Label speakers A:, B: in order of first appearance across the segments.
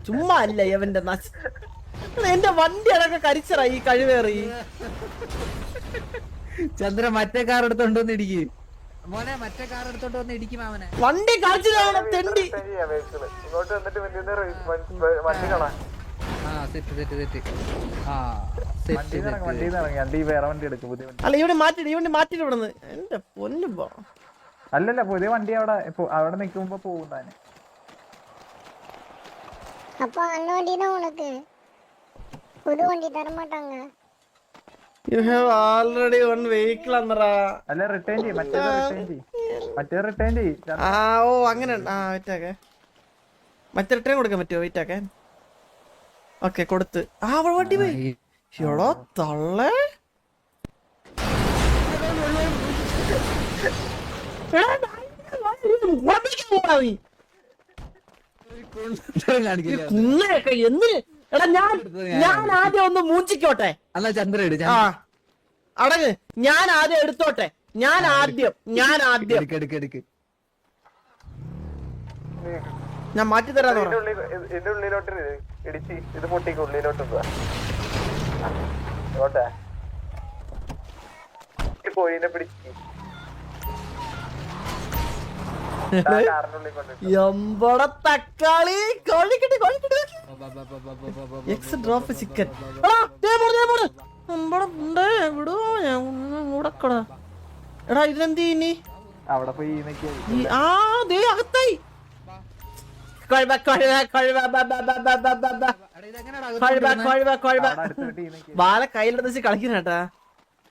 A: ചുമ്മാ അല്ല എവന്റെ എന്റെ വണ്ടി അടക്കം കരിച്ചറ ഈ കഴിവേറി.
B: ചന്ദ്ര മറ്റേ കാർ എടുത്തോണ്ടോന്ന് ഇടിക്ക് മോനെ, മറ്റേ കാർ എടുത്തോണ്ട് വന്ന് ഇടിക്കും അവനെ.
A: വണ്ടി കളിച്ചതാണ് തെണ്ടി.
C: ഇങ്ങോട്ട് വന്നിട്ട് വണ്ടി കാണാൻ. വേറെ വണ്ടി എടുക്കും. പുതിയ വണ്ടി
A: അല്ല ഇവിടെ മാറ്റിട്ട് ഇവിടുന്ന് എന്റെ പൊന്നു പോ.
C: അല്ലല്ല, പുതിയ വണ്ടി അവിടെ നിക്കുമ്പോ പോകും താനെ.
D: அப்பா அந்த வண்டி தான் உனக்கு, புது வண்டி தர மாட்டாங்க.
A: You have already one vehicle അന്നറാ.
C: അല്ല റിട്ടേൺ ചെയ്യ്, മറ്റേ റിട്ടേൺ ചെയ്യ്.
A: ആ ഓ അങ്ങനെ വെയിറ്റാക്കെ, മറ്റേ റിട്ടേൺ കൊടുക്കാൻ പറ്റുമോ? വെയിറ്റാക്കെ. ഓക്കെ കൊടുത്ത്. ആ വണ്ടി പോയി. എടോ തള്ളേ, കുന്നയൊക്കെ എന്തിന്? എടാ ഞാൻ ആദ്യം ഒന്ന് മൂച്ചിക്കോട്ടെ.
B: അല്ല ചന്ദ്ര
A: ആ അടങ്ങ്, ഞാൻ ആദ്യം എടുത്തോട്ടെ. ഞാൻ ആദ്യം
B: എടുക്ക്.
A: ഞാൻ മാറ്റി തരാന്ന് പറഞ്ഞു.
C: ഇതിന്റെ ഉള്ളിലോട്ട് ഇടിച്ച് ഇത് പൊട്ടിക്ക് ഉള്ളിലോട്ട് കോഴിനെ പിടിച്ച്
A: എമ്പട തക്കാളി കോഴിക്കിട്ട് എക്സ് ഡ്രോപ്പ് ചിക്കൻ. എടാ ഇതിനെന്ത് ഇനി?
C: അവിടെ പോയി
A: അകത്തായി ബാല കയ്യിലെടുത്ത് വെച്ച് കളിക്കുന്നേട്ടാ.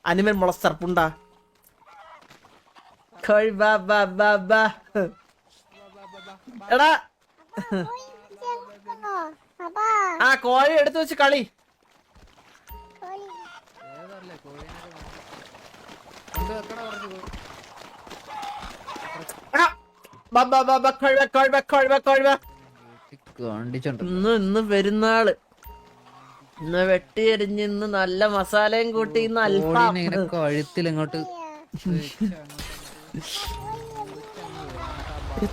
A: അനിമൽ മുളസ്റ്റർ പുണ്ടാ. എടാ ആ കോഴി എടുത്തു വെച്ച് കളി. ഇന്ന് പെരുന്നാള്, ഇന്ന് വെട്ടിയരിഞ്ഞ് ഇന്ന് നല്ല മസാലയും കൂട്ടി ഇന്ന് അൽഫാം.
B: കഴുത്തിൽ ഇങ്ങോട്ട്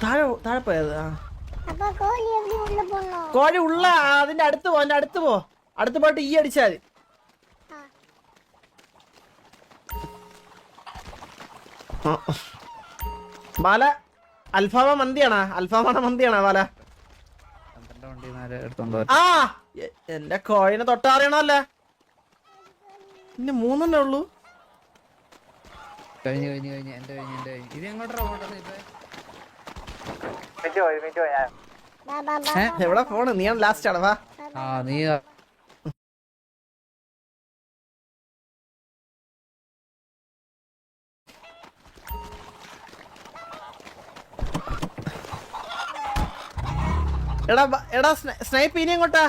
A: താഴെ പോയത്. കോഴി ഉള്ള അതിന്റെ അടുത്ത് പോ, അടുത്ത് പോയിട്ട് ഈ അടിച്ചാൽ മതി. ബാല അൽഫാമ മന്തിയാണോ ബാല? ആ എന്റെ കോഴിനെ തൊട്ടറിയണല്ലേ. പിന്നെ 3 ഉള്ളൂ.
B: കഴിഞ്ഞു എന്റെ ഇത് എങ്ങോട്ടാ?
A: എവിടെ ഫോണ്? നീയാണ് ലാസ്റ്റ് ആണ്. വാ
B: നീ
A: എടാ സ്നൈപ്പ് ഇനി എങ്ങോട്ടാ?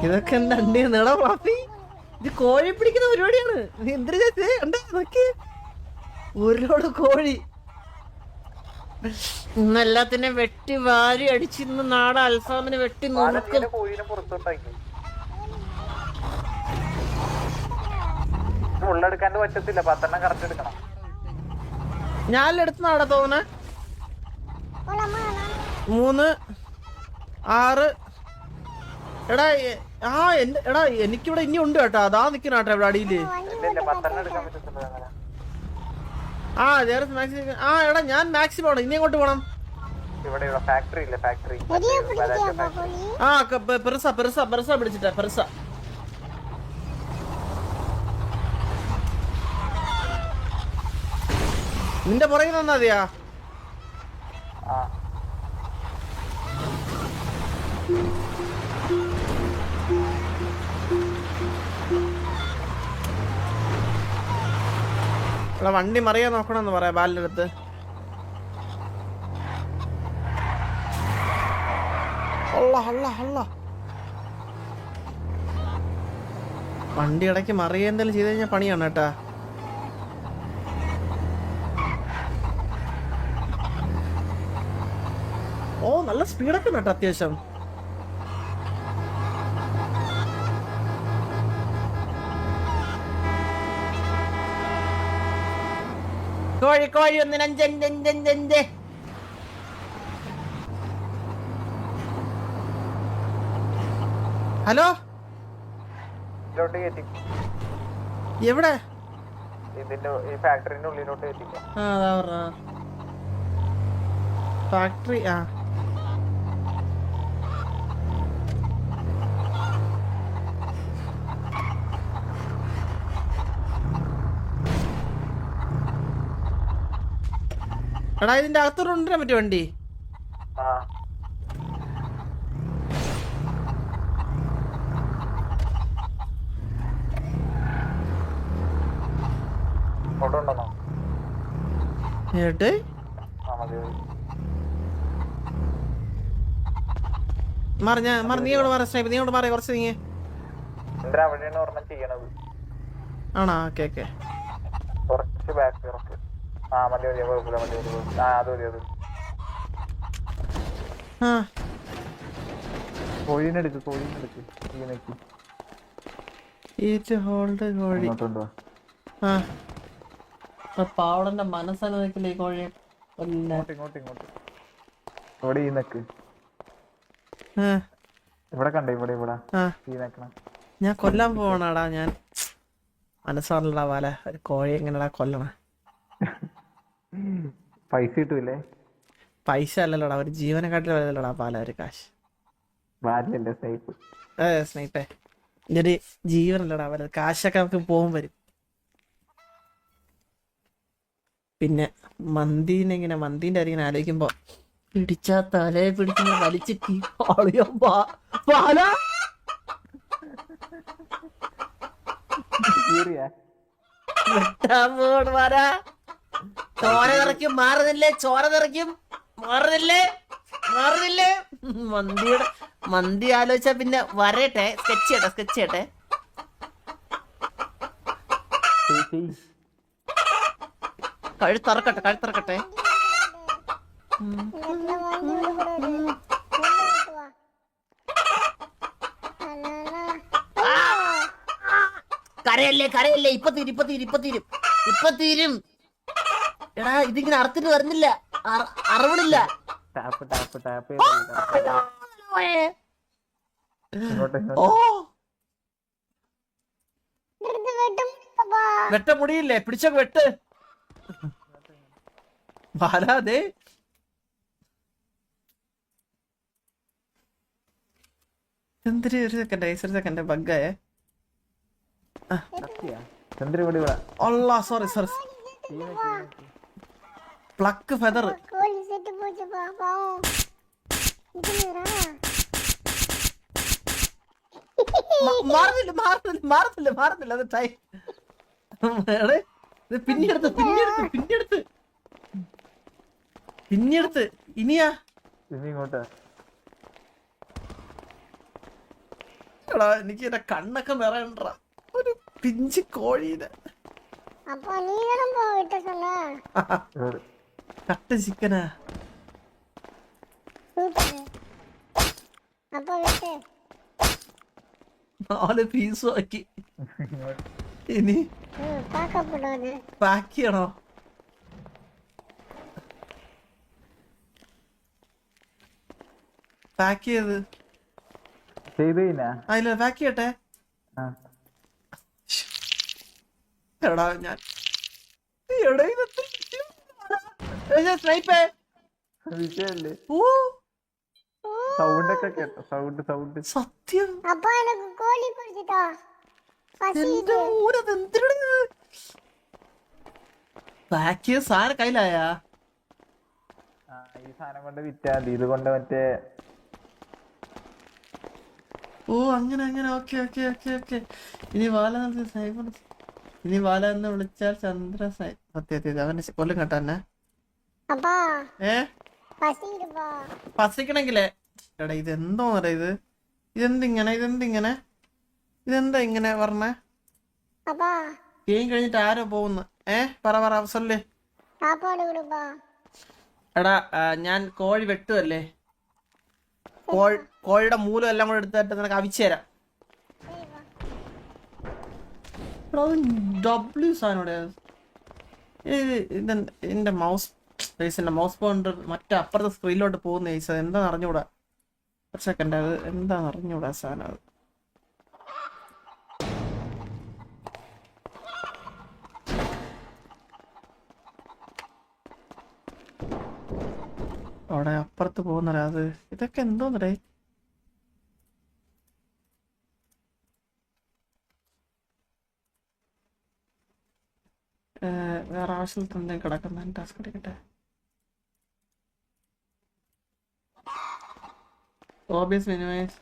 A: ഇതൊക്കെ എന്താ നേടാ പ്രാപ്തി? ഇത് കോഴി പിടിക്കുന്ന പരിപാടിയാണ്. നീ എന്തിനാ നോക്കി ഒരു ലോഡ് കോഴി ഇന്ന് എല്ലാത്തിനെ വെട്ടി വാരി അടിച്ചിന്ന് നാട അൽഫാമിനെ വെട്ടി നോക്കും.
C: ഉള്ളെടുക്കാണ്ട് പറ്റത്തില്ല, 10 കറക്റ്റ് എടുക്കണം.
A: ഞാൻ എടുത്ത നാടാ തോന്നുന്നേ. 3 6 എടാ എടാ എനിക്കിവിടെ ഇനി ഉണ്ട് കേട്ടോ. അതാ നിക്കണാട്ടെ ഇവിടെ അടിയില്. എടാ ഞാൻ മാക്സിമം ആണ്. ഇനി എങ്ങോട്ട് പോണം? പെറുസ പിടിച്ചിട്ടാ പെറുസ. നിന്റെ പുറകെ നിന്നാ മതിയാ. വണ്ടി മറിയാൻ നോക്കണമെന്ന് പറയാ ബാലിന്റെ അടുത്ത്. വണ്ടി ഇടയ്ക്ക് മറിയ എന്തെങ്കിലും ചെയ്ത് കഴിഞ്ഞാൽ പണിയാണ് കേട്ടാ. ഓ നല്ല സ്പീഡൊക്കെ ഉണ്ട് കേട്ടോ അത്യാവശ്യം. കോഴി കോഴി ഒന്നിന് 5 5 5 5 5. ഹലോ
C: ഇതിലോട്ട് കയറ്റി
A: എവിടെ?
C: ഇതിന്റെ ഈ ഫാക്ടറിന്റെ ഉള്ളിലോട്ട് കയറ്റിക്കോ.
A: ആ അതാ പറഞ്ഞ ഫാക്ടറി. ആ എടാ ഇതിന്റെ അകത്തോട്ട് കൊണ്ടുവരാൻ പറ്റുമോ വണ്ടി?
C: ആ ഫോട്ടോ ഉണ്ടെന്നോ?
A: ഏട്ട്
C: ആ മതി.
A: മാറി നീ ഇവിടെ മാറി സ്നൈപ്പ്. നീ ഇവിടെ മാറി കുറച്ച് നീ.
C: എന്തിനാ അവിടെയാണ് ഒരെണ്ണം ചെയ്യണത്?
A: ആണോ? Okay okay.
C: കുറച്ച് ബാക്ക് ഇറക്ക്. ആ മതി മതി കുഴപ്പമില്ല. മതി മതി. ആ അത് മതി. അത്
A: ആ
C: കോഴീനെടുക്ക്.
A: ഈറ്റ് ഹോൾഡ് കോഴി. ആ പാവടന്റെ മനസ്സനുവദിക്കില്ല ഈ കോഴിയെ.
C: ഇങ്ങോട്ട് ഇവിടെ ഈ നെക്ക്. ഇവിടെ കണ്ടോ? ഇവിടെ ഈ നെക്കണം.
A: ഞാൻ കൊല്ലാൻ പോവാണാടാ. ഞാൻ മനസ്സാണല്ലടാ വാല. ഒരു കോഴി എങ്ങനെടാ കൊല്ലണ?
C: പൈസ കിട്ടൂലേ?
A: പൈസ അല്ലല്ലോടാ, ഒരു ജീവനെക്കാട്ടിൽ വലുതല്ലടാ പാല ഒരു കാശ്.
C: സ്നൈപ്പ്.
A: സ്നൈപ്പേ ഇതൊരു ജീവനല്ലടാ വലുത്. കാശൊക്കെ നമുക്ക് പോകും വരും. പിന്നെ മന്തിന്റെ അരിങ്ങനെ ആലോചിക്കുമ്പോ പിടിച്ചാ തലയെ പിടിക്കുന്ന വലിച്ചിട്ട് പാല ചോര നിറയ്ക്കും. മാറുന്നില്ലേ. മന്തി ആലോചിച്ചാ പിന്നെ വരട്ടെ. സ്കെച്ച് ചെയ്യട്ടെ. കഴുത്തറക്കട്ടെ. കരയല്ലേ. ഇപ്പൊ തീരും. എടാ ഇതിങ്ങനെ അറുത്തിട്ട് വരുന്നില്ല. അറിവിടില്ല. ഓ വെട്ട മുടിയില്ലേ? പിടിച്ചൊക്കെ വെട്ട്. ബാലാതെ എന്തൊരു ഒരു സെക്കൻഡ് ബഗ്ഗായേ. Sorry pluck feather. മാറുന്നില്ല. അത് ടൈം പിന്നെടുത്ത് ഇനിയാ
C: ഇങ്ങോട്ട്.
A: എടാ എനിക്ക് എന്റെ കണ്ണൊക്കെ നിറയണ്ട ഒരു പിഞ്ച് കോഴീനെ. കട്ട ചിക്കനാ. 4 പീസും ആക്കി. ഇനി പാക്ക് ചെയ്യണോ? പാക്ക് ചെയ്ത് അതില് പാക്ക് ചെയ്യട്ടെ. എടാ ഞാൻ സത്യം പാക്ക് ചെയ്ത സാധനം കയ്യിലായാ?
C: ഈ സാധനം കൊണ്ട് വിറ്റാ മതി. ഇത് കൊണ്ട് മറ്റേ
A: ഓ അങ്ങനെ. ഓക്കെ. ഇനി വാല എന്ന് വിളിച്ചാൽ ചന്ദ്ര സത്യം അവന്റെ കൊല്ലും കേട്ടോ എന്നെ. പസിക്കണെങ്കിലേ എടാ ഇതെന്തോ ഇത് ഇതെന്താ ഇങ്ങനെ പറഞ്ഞേ? ഗെയിം കഴിഞ്ഞിട്ട് ആരോ പോകുന്നു. പറ സൊല്ല്. എടാ ഞാൻ കോഴി വെട്ടുമല്ലേ. കോഴിയുടെ മൂലം എല്ലാം കൂടെ എടുത്തിട്ട് നിനക്ക് അവിച്ചു തരാം. ഡബ്ല്യു സാധനം എന്റെ മൗസ് പോയിന്റർ മറ്റേ അപ്പുറത്തെ സ്ക്രീനിലോട്ട് പോകുന്ന ഏസ് അത് എന്താ അറിഞ്ഞൂടാ. ഒരു സെക്കൻഡ്, അത് എന്താ അറിഞ്ഞൂടാ സാധനം അത്. അവിടെ അപ്പുറത്ത് പോകുന്നറ അത്. ഇതൊക്കെ എന്തോന്നടേ? വേറെ ആവശ്യത്തിൽ എന്തെങ്കിലും കിടക്കുന്ന ടാസ്ക് എടുക്കട്ടെ. OBS minimise